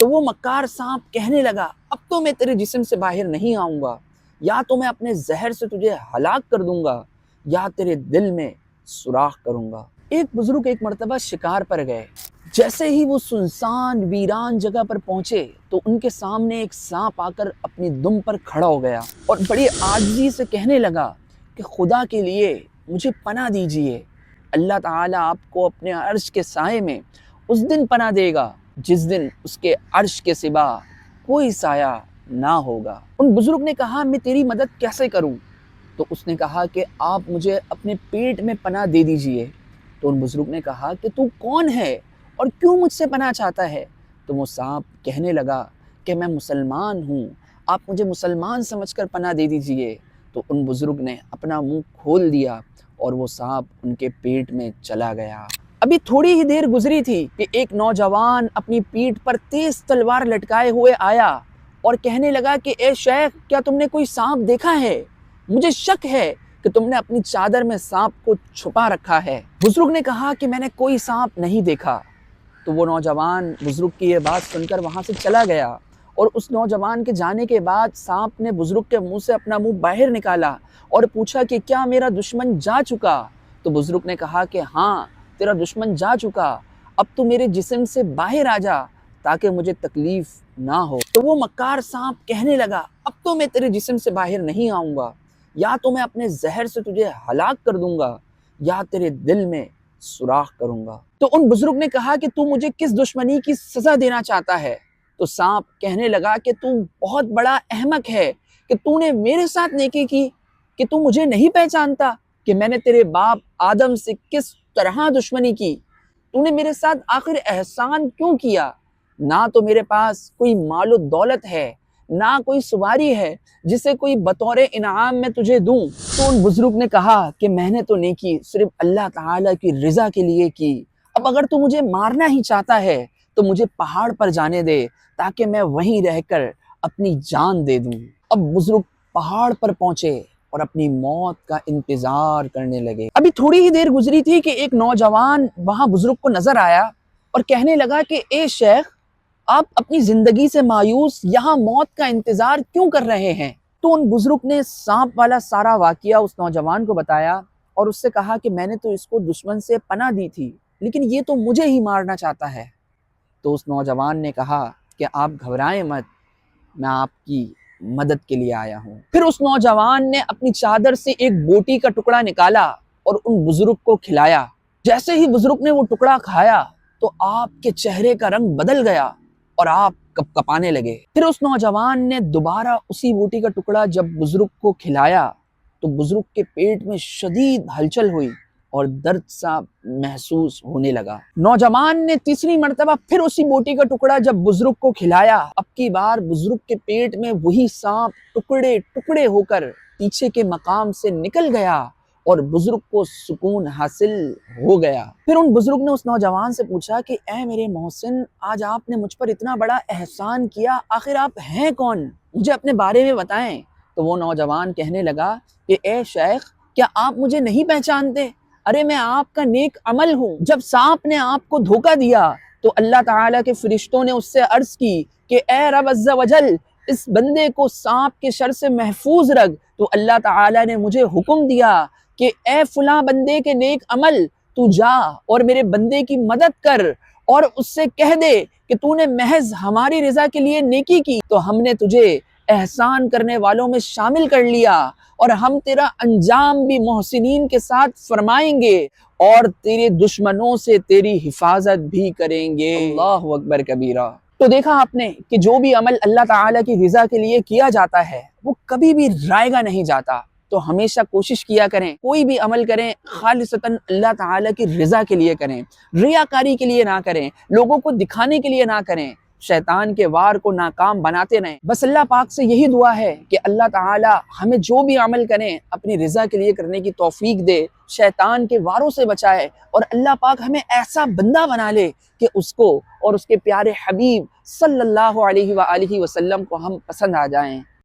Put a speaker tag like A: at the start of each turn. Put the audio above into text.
A: تو وہ مکار سانپ کہنے لگا اب تو میں تیرے جسم سے باہر نہیں آؤں گا، یا تو میں اپنے زہر سے تجھے ہلاک کر دوں گا یا تیرے دل میں سوراخ کروں گا۔ ایک بزرگ ایک مرتبہ شکار پر گئے، جیسے ہی وہ سنسان ویران جگہ پر پہنچے تو ان کے سامنے ایک سانپ آ کر اپنی دم پر کھڑا ہو گیا اور بڑی عاجزی سے کہنے لگا کہ خدا کے لیے مجھے پناہ دیجئے، اللہ تعالیٰ آپ کو اپنے عرش کے سائے میں اس دن پناہ دے گا جس دن اس کے عرش کے سوا کوئی سایہ نہ ہوگا۔ ان بزرگ نے کہا میں تیری مدد کیسے کروں؟ تو اس نے کہا کہ آپ مجھے اپنے پیٹ میں پناہ دے دیجئے۔ تو ان بزرگ نے کہا کہ تو کون ہے اور کیوں مجھ سے پناہ چاہتا ہے؟ تو وہ سانپ کہنے لگا کہ میں مسلمان ہوں، آپ مجھے مسلمان سمجھ کر پناہ دے دیجئے۔ تو ان بزرگ نے اپنا منہ کھول دیا اور وہ سانپ ان کے پیٹ میں چلا گیا۔ ابھی تھوڑی ہی دیر گزری تھی کہ ایک نوجوان اپنی پیٹھ پر تیز تلوار لٹکائے ہوئے آیا اور کہنے لگا کہ اے شیخ، کیا تم نے کوئی سانپ دیکھا ہے؟ مجھے شک ہے کہ تم نے اپنی چادر میں سانپ کو چھپا رکھا ہے۔ بزرگ نے کہا کہ میں نے کوئی سانپ نہیں دیکھا۔ تو وہ نوجوان بزرگ کی یہ بات سن کر وہاں سے چلا گیا اور اس نوجوان کے جانے کے بعد سانپ نے بزرگ کے منہ سے اپنا منہ باہر نکالا اور پوچھا کہ کیا میرا دشمن جا چکا؟ تو بزرگ نے کہا کہ ہاں، تیرا دشمن جا چکا، اب تو میرے جسم سے باہر آ جا تاکہ مجھے تکلیف نہ ہو۔ تو وہ مکار سانپ کہنے لگا اب تو میں تیرے جسم سے باہر نہیں آؤں گا، یا تو میں اپنے زہر سے تجھے ہلاک کر دوں گا یا تیرے دل میں سوراخ کروں گا۔ تو ان بزرگ نے کہا کہ تو مجھے کس دشمنی کی سزا دینا چاہتا ہے؟ تو سانپ کہنے لگا کہ تو بہت بڑا احمق ہے کہ تو نے میرے ساتھ نیکی کی، کہ تو مجھے نہیں پہچانتا کہ میں نے تیرے باپ آدم سے کس طرح دشمنی کی؟ تو نے میرے ساتھ آخر احسان کیوں کیا؟ نہ تو میرے پاس کوئی مال و دولت ہے، نہ کوئی سواری ہے جسے کوئی بطور انعام میں تجھے دوں۔ تو ان بزرگ نے کہا کہ میں نے تو نیکی صرف اللہ تعالیٰ کی رضا کے لیے کی، اب اگر تو مجھے مارنا ہی چاہتا ہے تو مجھے پہاڑ پر جانے دے تاکہ میں وہیں رہ کر اپنی جان دے دوں۔ اب بزرگ پہاڑ پر پہنچے اور اپنی موت کا انتظار کرنے لگے۔ ابھی تھوڑی ہی دیر گزری تھی کہ ایک نوجوان وہاں بزرگ کو نظر آیا اور کہنے لگا کہ اے شیخ، آپ اپنی زندگی سے مایوس یہاں موت کا انتظار کیوں کر رہے ہیں؟ تو ان بزرگ نے سانپ والا سارا واقعہ اس نوجوان کو بتایا اور اس سے کہا کہ میں نے تو اس کو دشمن سے پناہ دی تھی، لیکن یہ تو مجھے ہی مارنا چاہتا ہے۔ تو اس نوجوان نے کہا کہ آپ گھبرائیں مت، میں آپ کی مدد کے لیے آیا ہوں۔ پھر اس نوجوان نے اپنی چادر سے ایک بوٹی کا ٹکڑا نکالا اور ان بزرگ کو کھلایا۔ جیسے ہی بزرگ نے وہ ٹکڑا کھایا تو آپ کے چہرے کا رنگ بدل گیا اور آپ کپ کپانے لگے۔ پھر اس نوجوان نے دوبارہ اسی بوٹی کا ٹکڑا جب بزرگ کو کھلایا تو بزرگ کے پیٹ میں شدید ہلچل ہوئی اور درد سا محسوس ہونے لگا۔ نوجوان نے تیسری مرتبہ پھر اسی بوٹی کا ٹکڑا جب بزرگ کو کھلایا، اب کی بار بزرگ کے پیٹ میں وہی سانپ ٹکڑے ٹکڑے ہو کر پیچھے کے مقام سے نکل گیا اور بزرگ کو سکون حاصل ہو گیا۔ پھر ان بزرگ نے اس نوجوان سے پوچھا کہ اے میرے محسن، آج آپ نے مجھ پر اتنا بڑا احسان کیا، آخر آپ ہیں کون؟ مجھے اپنے بارے میں بتائیں۔ تو وہ نوجوان کہنے لگا کہ اے شیخ، کیا آپ مجھے نہیں پہچانتے؟ ارے میں آپ کا نیک عمل ہوں۔ جب سانپ نے آپ کو دھوکہ دیا تو اللہ تعالیٰ کے فرشتوں نے اس سے عرض کی کہ اے رب عز و جل، اس بندے کو سانپ کے شر سے محفوظ رکھ۔ تو اللہ تعالیٰ نے مجھے حکم دیا کہ اے فلاں بندے کے نیک عمل، تو جا اور میرے بندے کی مدد کر اور اس سے کہہ دے کہ تو نے محض ہماری رضا کے لیے نیکی کی تو ہم نے تجھے احسان کرنے والوں میں شامل کر لیا اور ہم تیرا انجام بھی محسنین کے ساتھ فرمائیں گے اور تیرے دشمنوں سے تیری حفاظت بھی کریں گے۔ اللہ اکبر کبیرہ۔ تو دیکھا آپ نے کہ جو بھی عمل اللہ تعالیٰ کی رضا کے لیے کیا جاتا ہے وہ کبھی بھی رائے گا نہیں جاتا۔ تو ہمیشہ کوشش کیا کریں، کوئی بھی عمل کریں خالصتاً اللہ تعالیٰ کی رضا کے لیے کریں، ریاکاری کے لیے نہ کریں، لوگوں کو دکھانے کے لیے نہ کریں، شیطان کے وار کو ناکام بناتے رہیں۔ بس اللہ پاک سے یہی دعا ہے کہ اللہ تعالیٰ ہمیں جو بھی عمل کریں اپنی رضا کے لیے کرنے کی توفیق دے، شیطان کے واروں سے بچائے اور اللہ پاک ہمیں ایسا بندہ بنا لے کہ اس کو اور اس کے پیارے حبیب صلی اللہ علیہ وآلہ وسلم کو ہم پسند آ جائیں۔